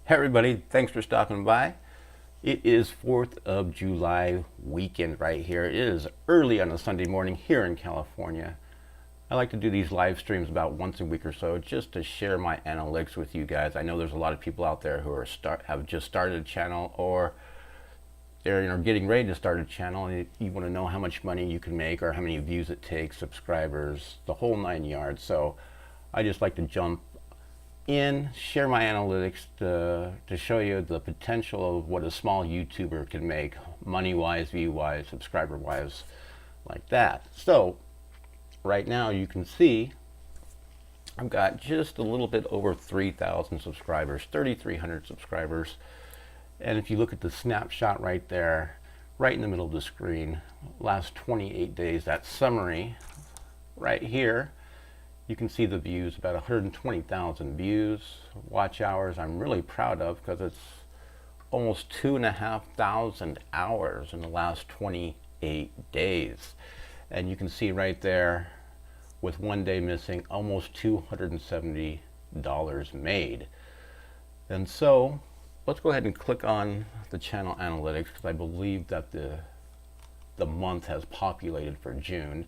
Hey everybody, thanks for stopping by. It is 4th of July weekend right here. It is early on a Sunday morning here in California. I like to do these live streams about once a week or so just to share my analytics with you guys. I know there's a lot of people out there who have just started a channel, or they're getting ready to start a channel, and you want to know how much money you can make or how many views it takes, subscribers, the whole 9 yards. So I just like to jump in, share my analytics to show you the potential of what a small YouTuber can make money-wise, view-wise, subscriber-wise, like that. So right now you can see I've got just a little bit over 3,000 subscribers, 3,300 subscribers. And if you look at the snapshot right there, right in the middle of the screen, last 28 days, that summary right here, you can see the views, about 120,000 views. Watch hours I'm really proud of because it's almost 2,500 hours in the last 28 days. And you can see right there, with 1 day missing, almost $270 made. And so let's go ahead and click on the channel analytics because I believe that the month has populated for June.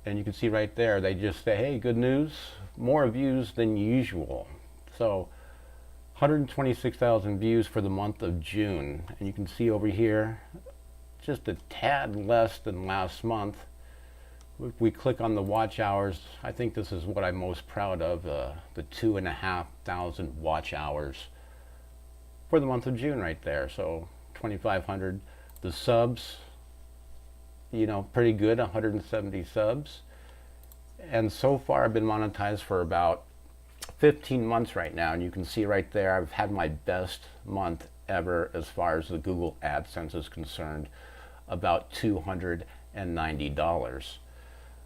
And you can see right there, they just say, hey, good news, more views than usual. So 126,000 views for the month of June. And you can see over here, just a tad less than last month. If we click on the watch hours, I think this is what I'm most proud of, the 2,500 watch hours for the month of June right there. So 2,500. The subs, you know, pretty good, 170 subs. And so far I've been monetized for about 15 months right now. And you can see right there, I've had my best month ever as far as the Google AdSense is concerned, about $290.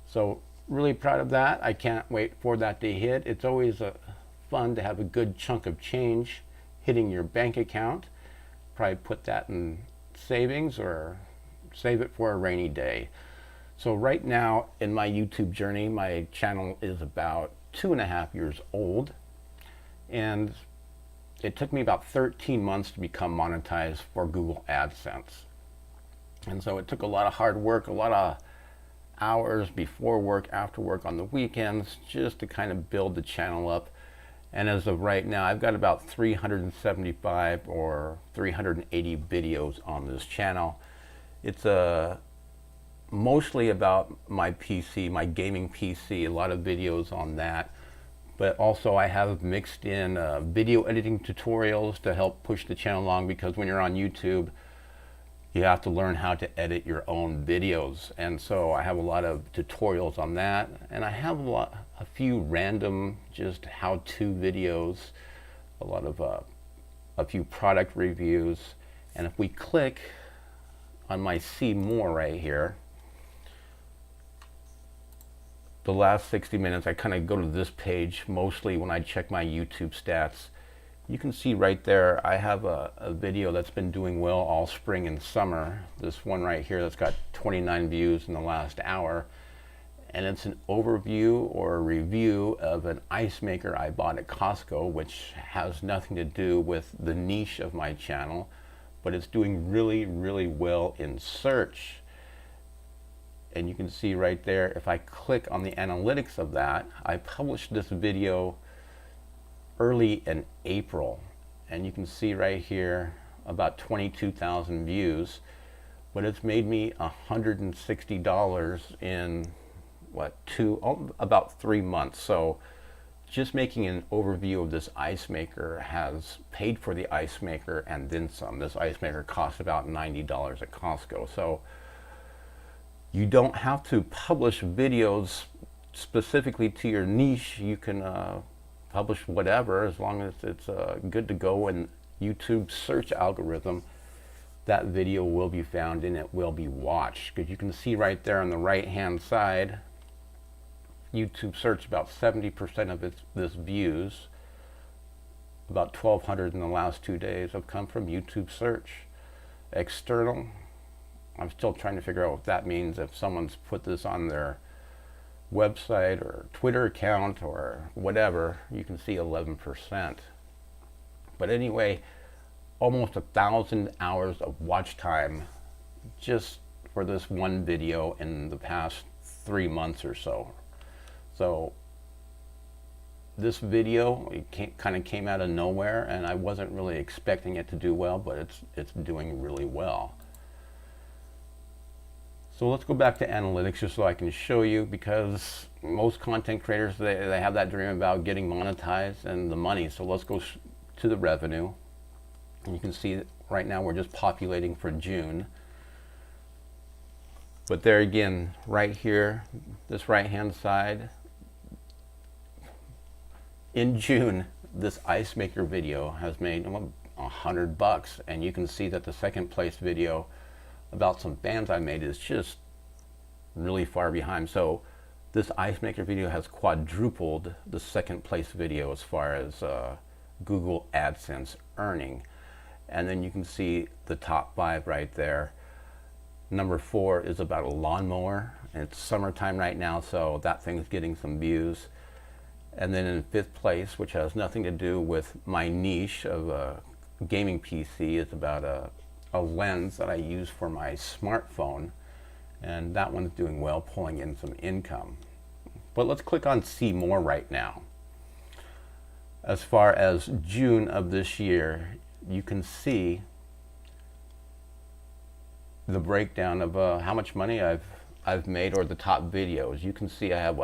So really proud of that. I can't wait for that to hit. It's always fun to have a good chunk of change hitting your bank account. Probably put that in savings or save it for a rainy day. So right now in my YouTube journey, my channel is about 2.5 years old, and it took me about 13 months to become monetized for Google AdSense. And so it took a lot of hard work, a lot of hours before work, after work, on the weekends, just to kind of build the channel up. And as of right now, I've got about 375 or 380 videos on this channel. It's mostly about my PC, my gaming PC, a lot of videos on that. But also I have mixed in video editing tutorials to help push the channel along, because when you're on YouTube, you have to learn how to edit your own videos. And so I have a lot of tutorials on that. And I have a few random just how-to videos, a few product reviews. And if we click on my see more right here, the last 60 minutes, I kind of go to this page mostly when I check my YouTube stats. You can see right there, I have a video that's been doing well all spring and summer. This one right here that's got 29 views in the last hour. And it's an overview or a review of an ice maker I bought at Costco, which has nothing to do with the niche of my channel, but it's doing really, really well in search. And you can see right there, if I click on the analytics of that, I published this video early in April, and you can see right here about 22,000 views, but it's made me $160 in about 3 months. So just making an overview of this ice maker has paid for the ice maker and then some. This ice maker costs about $90 at Costco. So you don't have to publish videos specifically to your niche. You can publish whatever, as long as it's good to go in YouTube's search algorithm. That video will be found and it will be watched, because you can see right there on the right hand side, YouTube search, about 70% of this views, about 1,200 in the last 2 days, have come from YouTube search. External, I'm still trying to figure out what that means. If someone's put this on their website or Twitter account or whatever, you can see 11%. But anyway, almost 1,000 hours of watch time just for this one video in the past 3 months or so. So this video, it kind of came out of nowhere, and I wasn't really expecting it to do well, but it's doing really well. So let's go back to analytics just so I can show you, because most content creators, they have that dream about getting monetized and the money. So let's go to the revenue. And you can see right now we're just populating for June. But there again, right here, this right hand side, in June, this ice maker video has made $100, and you can see that the second place video about some fans I made is just really far behind. So this ice maker video has quadrupled the second place video as far as Google AdSense earning. And then you can see the top 5 right there. Number 4 is about a lawnmower, and it's summertime right now, so that thing's getting some views. And then in 5th place, which has nothing to do with my niche of a gaming PC, is about a lens that I use for my smartphone, and that one's doing well, pulling in some income. But let's click on see more right now. As far as June of this year, you can see the breakdown of how much money I've made, or the top videos. You can see I have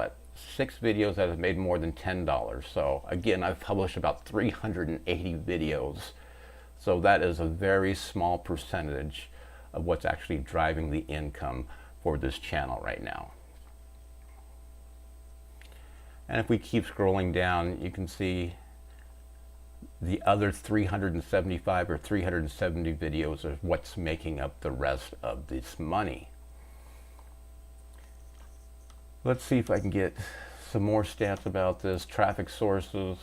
6 videos that have made more than $10. So again, I've published about 380 videos. So that is a very small percentage of what's actually driving the income for this channel right now. And if we keep scrolling down, you can see the other 375 or 370 videos are what's making up the rest of this money. Let's see if I can get some more stats about this. Traffic sources.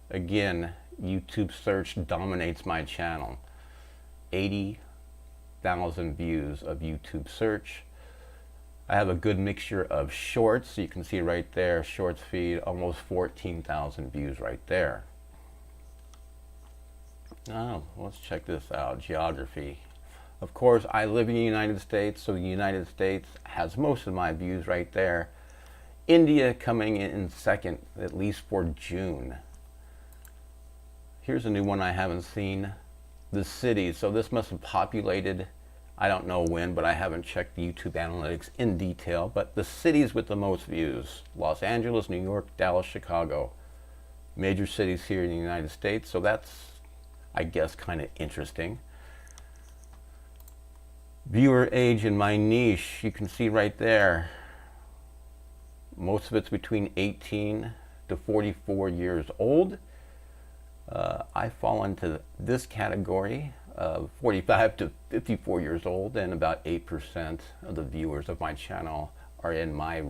Again, YouTube search dominates my channel. 80,000 views of YouTube search. I have a good mixture of shorts. You can see right there, shorts feed, almost 14,000 views right there. Oh, let's check this out. Geography. Of course, I live in the United States, so the United States has most of my views right there. India coming in second, at least for June. Here's a new one I haven't seen. The cities. So this must have populated, I don't know when, but I haven't checked the YouTube analytics in detail. But the cities with the most views: Los Angeles, New York, Dallas, Chicago. Major cities here in the United States. So that's, I guess, kind of interesting. Viewer age in my niche, you can see right there. Most of it's between 18 to 44 years old. I fall into this category of 45 to 54 years old, and about 8% of the viewers of my channel are in my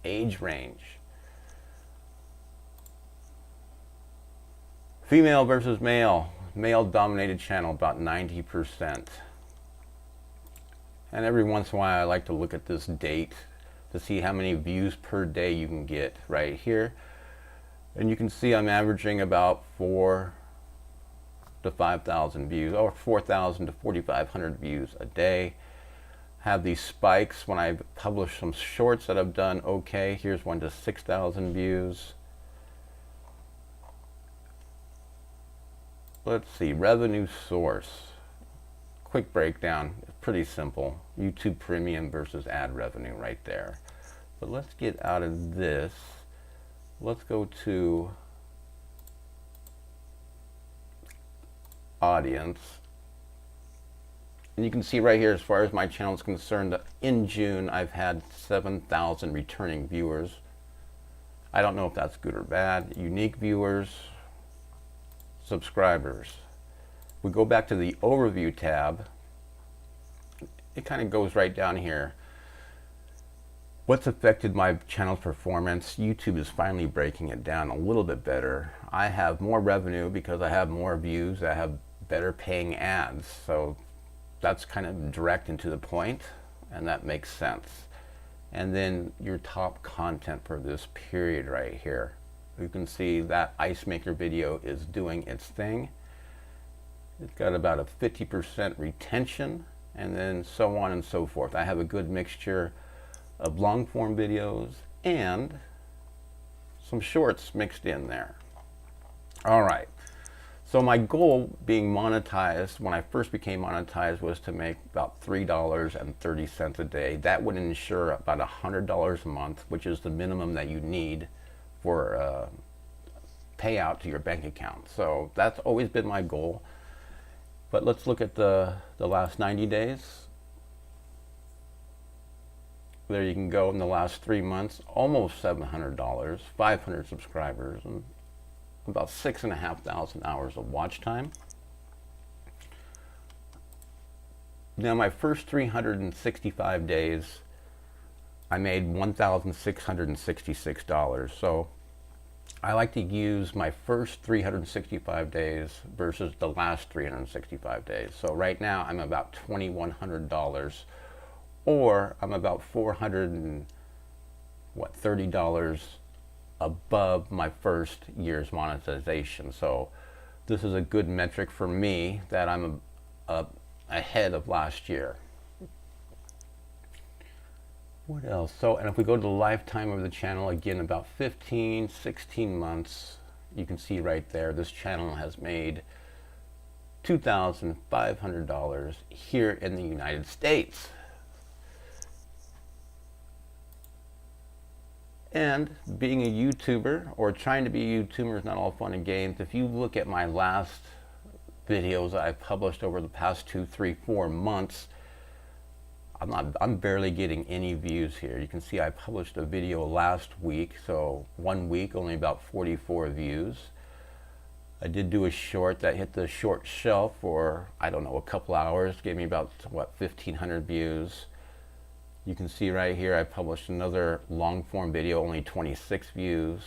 age range. Female versus male. Male dominated channel, about 90%. And every once in a while I like to look at this date to see how many views per day you can get right here. And you can see I'm averaging about 4,000 to 5,000 views, or 4,000 to 4,500 views a day. Have these spikes when I publish some shorts that I've done okay. Here's one to 6,000 views. Let's see, revenue source. Quick breakdown, it's pretty simple. YouTube Premium versus ad revenue right there. But let's get out of this. Let's go to audience. And you can see right here, as far as my channel is concerned, in June I've had 7,000 returning viewers. I don't know if that's good or bad. Unique viewers, subscribers. We go back to the overview tab. It kind of goes right down here. What's affected my channel's performance? YouTube is finally breaking it down a little bit better. I have more revenue because I have more views. I have better paying ads. So that's kind of direct and to the point, and that makes sense. And then your top content for this period right here. You can see that ice maker video is doing its thing. It's got about a 50% retention, and then so on and so forth. I have a good mixture of long form videos and some shorts mixed in there. All right. So my goal being monetized, when I first became monetized, was to make about $3.30 a day. That would ensure about $100 a month, which is the minimum that you need for payout to your bank account. So that's always been my goal. But let's look at the last 90 days. There you can go in the last 3 months, almost $700, 500 subscribers, and about 6,500 hours of watch time. Now my first 365 days, I made $1,666. So I like to use my first 365 days versus the last 365 days. So right now I'm about $2,100, or I'm about $430 above my first year's monetization. So this is a good metric for me that I'm ahead of last year. What else? So, and if we go to the lifetime of the channel, again, about 15, 16 months, you can see right there, this channel has made $2,500 here in the United States. And being a YouTuber, or trying to be a YouTuber, is not all fun and games. If you look at my last videos I've published over the past 2, 3, 4 months, I'm barely getting any views here. You can see I published a video last week, so 1 week, only about 44 views. I did do a short that hit the short shelf for, I don't know, a couple hours, gave me about, what, 1,500 views. You can see right here I published another long form video, only 26 views.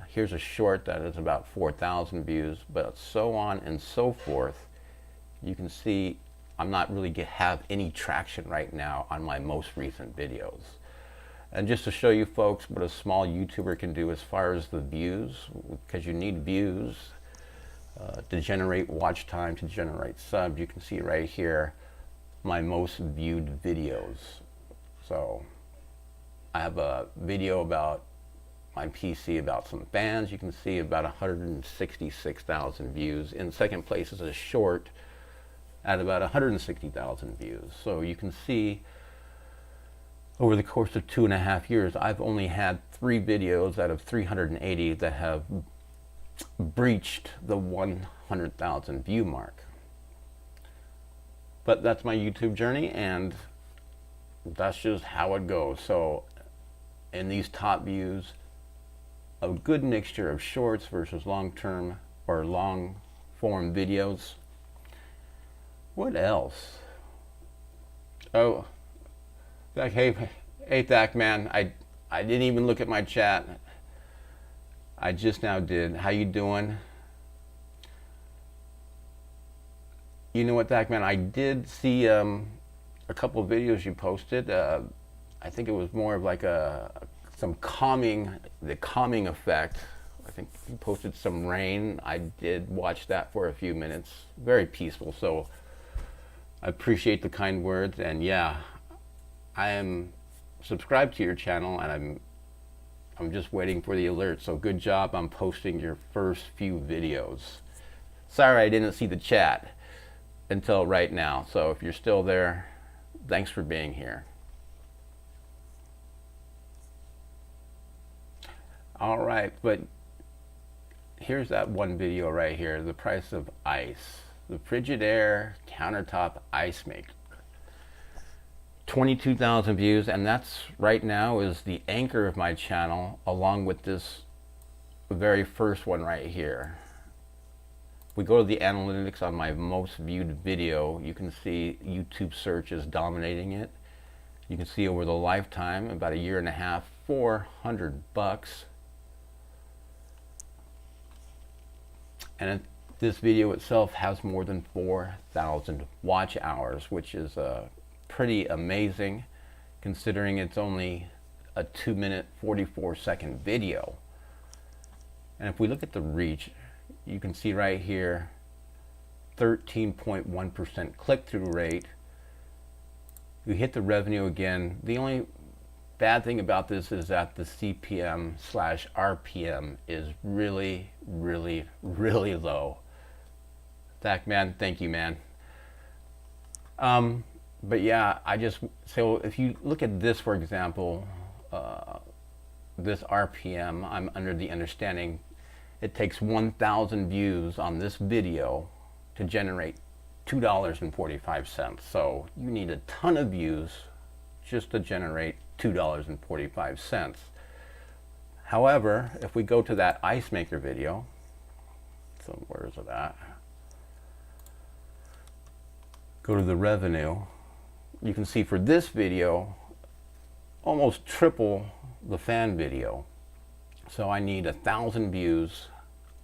Here's a short that is about 4,000 views, but so on and so forth. You can see I'm not really have any traction right now on my most recent videos. And just to show you folks what a small YouTuber can do as far as the views, because you need views to generate watch time, to generate subs. You can see right here my most viewed videos. So I have a video about my PC about some bands. You can see about 166,000 views. In second place is a short at about 160,000 views. So you can see over the course of 2.5 years, I've only had 3 videos out of 380 that have breached the 100,000 view mark. But that's my YouTube journey, and that's just how it goes. So in these top views, a good mixture of shorts versus long-term or long-form videos. What else? Oh, like, hey, Thak, man, I didn't even look at my chat. I just now did. How you doing? You know what, Thak, man, I did see a couple of videos you posted. I think it was more of like the calming effect. I think you posted some rain. I did watch that for a few minutes. Very peaceful. So I appreciate the kind words, and yeah, I am subscribed to your channel, and I'm just waiting for the alert. So good job on posting your first few videos. Sorry I didn't see the chat until right now. So if you're still there, thanks for being here. All right, but here's that one video right here, the price of ice. The Frigidaire countertop ice maker. 22,000 views, and that's right now is the anchor of my channel, along with this very first one right here. If we go to the analytics on my most viewed video, you can see YouTube search is dominating it. You can see over the lifetime, about 1.5 years, $400. And this video itself has more than 4,000 watch hours, which is pretty amazing considering it's only a 2-minute 44-second video. And if we look at the reach, you can see right here 13.1% click-through rate. You hit the revenue again. The only bad thing about this is that the CPM slash RPM is really, really, really low. Zach, man, thank you, man. But yeah, so if you look at this, for example, this RPM, I'm under the understanding it takes 1,000 views on this video to generate $2.45. So you need a ton of views just to generate $2.45. However, if we go to that ice maker video, so where's it at? Go to the revenue. You can see for this video, almost triple the fan video. So I need 1,000 views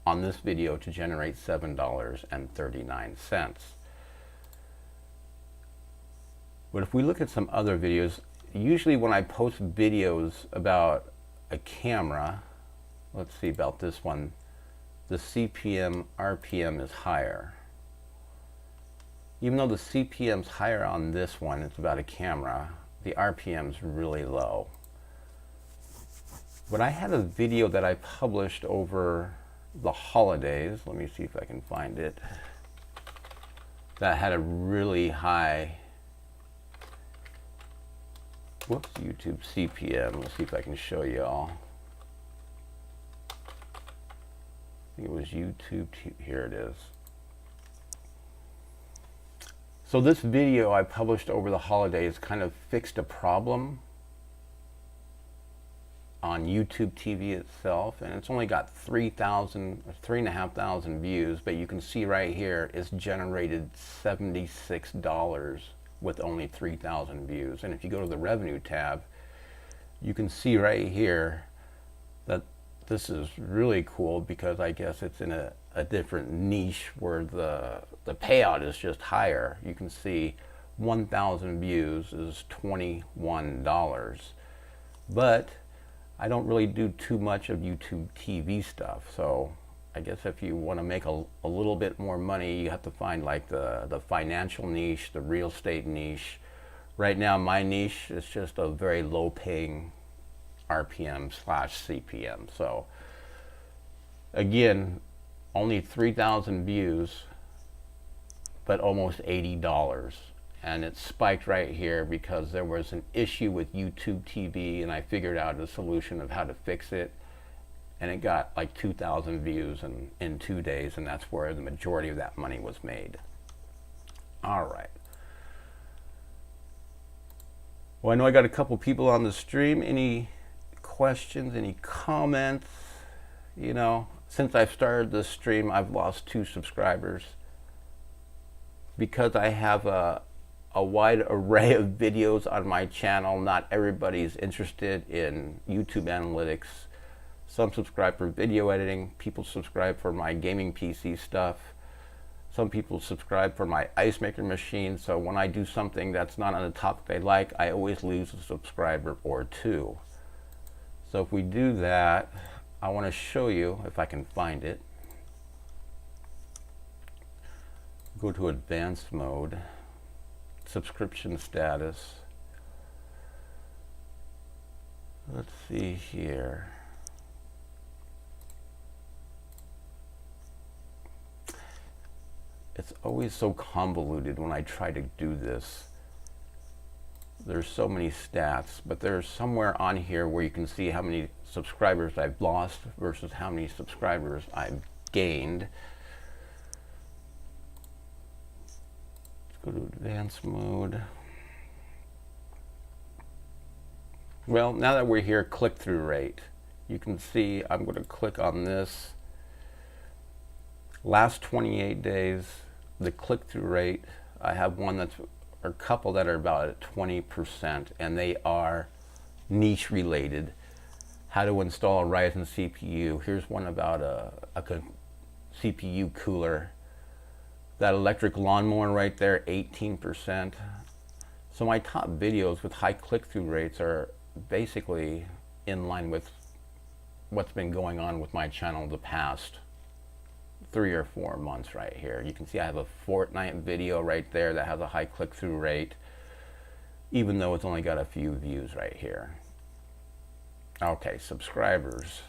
on this video to generate $7.39. But if we look at some other videos, usually when I post videos about a camera, let's see about this one, the CPM, RPM is higher. Even though the CPM's higher on this one, it's about a camera, the RPM's really low. But I had a video that I published over the holidays, let me see if I can find it, that had a really high, whoops, YouTube CPM. Let's see if I can show y'all. I think it was YouTube, here it is. So this video I published over the holidays kind of fixed a problem on YouTube TV itself, and it's only got 3,500 views, but you can see right here it's generated $76 with only 3,000 views. And if you go to the revenue tab, you can see right here that this is really cool because I guess it's in a different niche where the payout is just higher. You can see 1,000 views is $21. But I don't really do too much of YouTube TV stuff. So I guess if you want to make a little bit more money, you have to find like the financial niche, the real estate niche. Right now my niche is just a very low paying RPM slash CPM. So again, only 3,000 views, but almost $80. And it spiked right here because there was an issue with YouTube TV, and I figured out a solution of how to fix it. And it got like 2,000 views in 2 days, and that's where the majority of that money was made. All right. Well, I know I got a couple people on the stream. Any questions, any comments? You know, since I've started this stream, I've lost 2 subscribers because I have a wide array of videos on my channel. Not everybody's interested in YouTube analytics. Some subscribe for video editing. People subscribe for my gaming PC stuff. Some people subscribe for my ice maker machine. So when I do something that's not on the topic they like, I always lose a subscriber or 2. So if we do that, I want to show you, if I can find it. Go to advanced mode, subscription status. Let's see here. It's always so convoluted when I try to do this. There's so many stats, but there's somewhere on here where you can see how many subscribers I've lost versus how many subscribers I've gained. Let's go to advanced mode. Well, now that we're here, click-through rate. You can see I'm going to click on this. Last 28 days, the click-through rate, I have one that's, or a couple that are about at 20%, and they are niche related. How to install a Ryzen CPU. Here's one about a CPU cooler. That electric lawnmower right there, 18%. So my top videos with high click-through rates are basically in line with what's been going on with my channel the past 3 or 4 months right here. You can see I have a Fortnite video right there that has a high click-through rate, even though it's only got a few views right here. Okay, subscribers.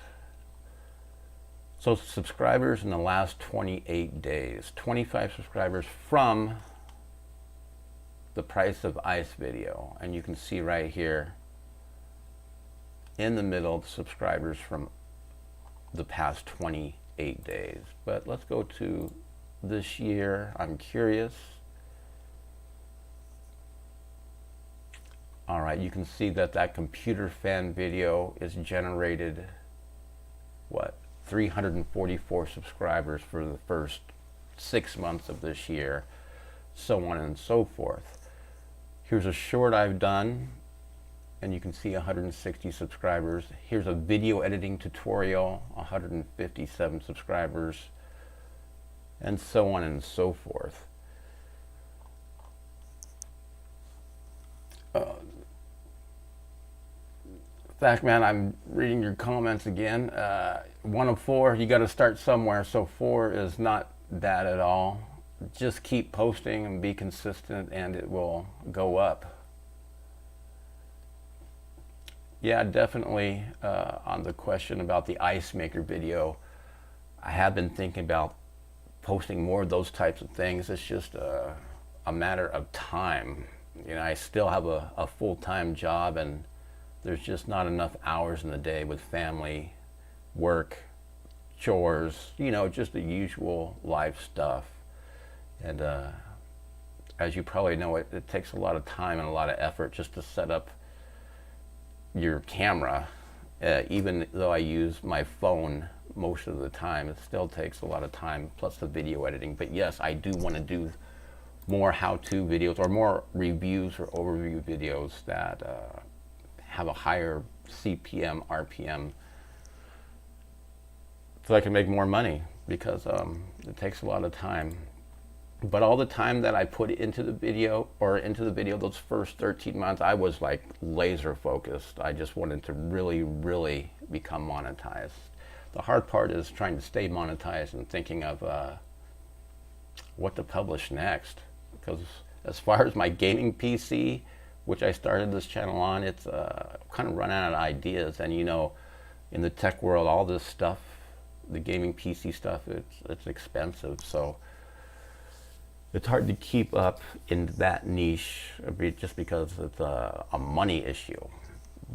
So subscribers in the last 28 days, 25 subscribers from the price of ice video. And you can see right here in the middle, the subscribers from the past 28 days. But let's go to this year. I'm curious. All right, you can see that that computer fan video is generated, what, 344 subscribers for the first 6 months of this year, so on and so forth. Here's a short I've done, and you can see 160 subscribers. Here's a video editing tutorial, 157 subscribers, and so on and so forth. In fact, man, I'm reading your comments again. 1 of 4, you got to start somewhere, so 4 is not bad at all. Just keep posting and be consistent and it will go up. Yeah, definitely on the question about the ice maker video, I have been thinking about posting more of those types of things. It's just a matter of time. You know, I still have a full-time job, and there's just not enough hours in the day with family, work, chores, you know, just the usual life stuff. And as you probably know, it takes a lot of time and a lot of effort just to set up your camera. Even though I use my phone most of the time, it still takes a lot of time, plus the video editing. But yes, I do want to do more how-to videos or more reviews or overview videos that have a higher CPM, RPM, so I can make more money, because it takes a lot of time. But all the time that I put into the video, those first 13 months, I was like laser focused. I just wanted to really, really become monetized. The hard part is trying to stay monetized and thinking of what to publish next. Because as far as my gaming PC, which I started this channel on, it's kind of run out of ideas. And you know, in the tech world, all this stuff, the gaming PC stuff, it's expensive. So it's hard to keep up in that niche just because it's a money issue.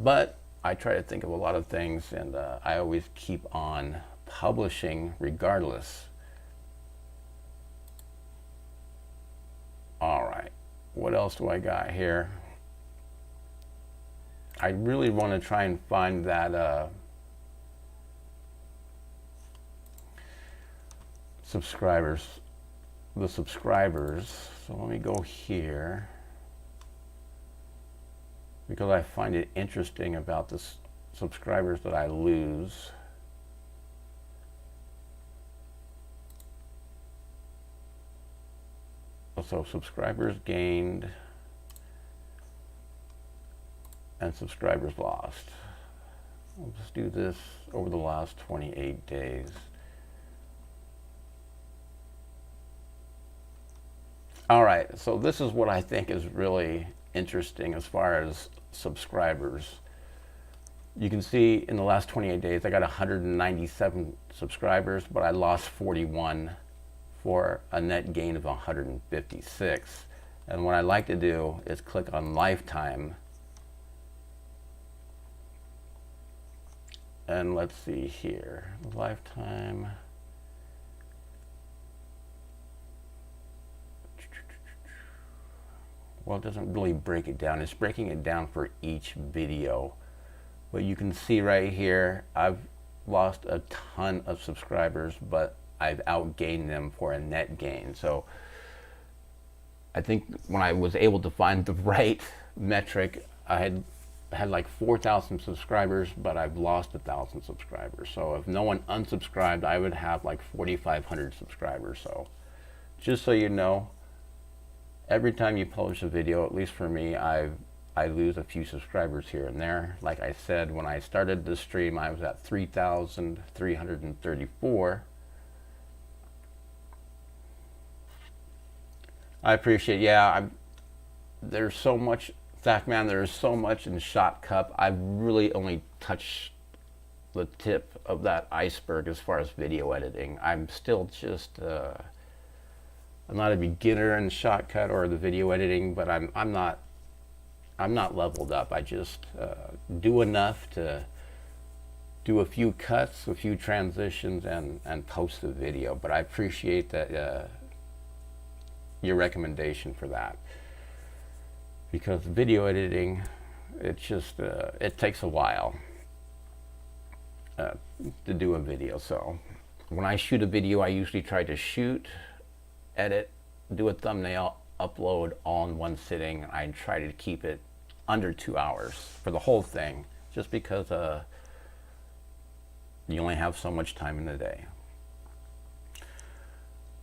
But I try to think of a lot of things, and I always keep on publishing regardless. All right, what else do I got here? I really want to try and find that the subscribers. So let me go here, because I find it interesting about the subscribers that I lose. So subscribers gained and subscribers lost. I'll just do this over the last 28 days. All right, so this is what I think is really interesting as far as subscribers. You can see in the last 28 days, I got 197 subscribers, but I lost 41 for a net gain of 156. And what I like to do is click on lifetime. And let's see here, lifetime. Well, it doesn't really break it down. It's breaking it down for each video. But you can see right here, I've lost a ton of subscribers, but I've outgained them for a net gain. So I think when I was able to find the right metric, I had like 4,000 subscribers, but I've lost 1,000 subscribers. So if no one unsubscribed, I would have like 4,500 subscribers. So just so you know, every time you publish a video, at least for me, I've I lose a few subscribers here and there. Like I said, when I started the stream, I was at 3,334. I appreciate, yeah, there's so much, in fact, man, there's so much in Shot Cup. I've really only touched the tip of that iceberg as far as video editing. I'm still just, I'm not a beginner in Shotcut or the video editing, but I'm not leveled up. I just do enough to do a few cuts, a few transitions, and post the video. But I appreciate that your recommendation for that, because video editing, it's just it takes a while to do a video. So when I shoot a video, I usually try to shoot, edit, do a thumbnail, upload all in one sitting. I try to keep it under 2 hours for the whole thing, just because you only have so much time in the day.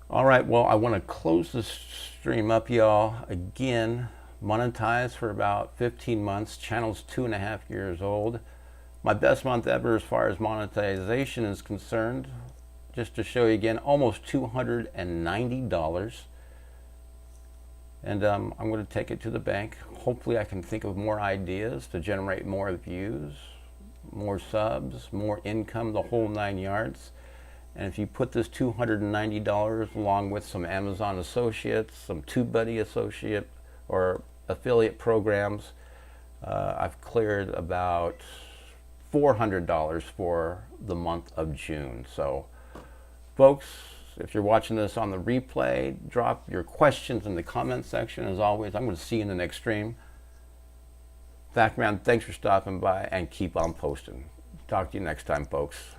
All right, well, I want to close this stream up, y'all. Again, monetized for about 15 months. Channel's 2.5 years old. My best month ever as far as monetization is concerned. Just to show you again, almost $290. And I'm going to take it to the bank. Hopefully I can think of more ideas to generate more views, more subs, more income, the whole 9 yards. And if you put this $290 along with some Amazon associates, some TubeBuddy associate or affiliate programs, I've cleared about $400 for the month of June. So folks, if you're watching this on the replay, drop your questions in the comment section. As always, I'm going to see you in the next stream. Factman, thanks for stopping by, and keep on posting. Talk to you next time, folks.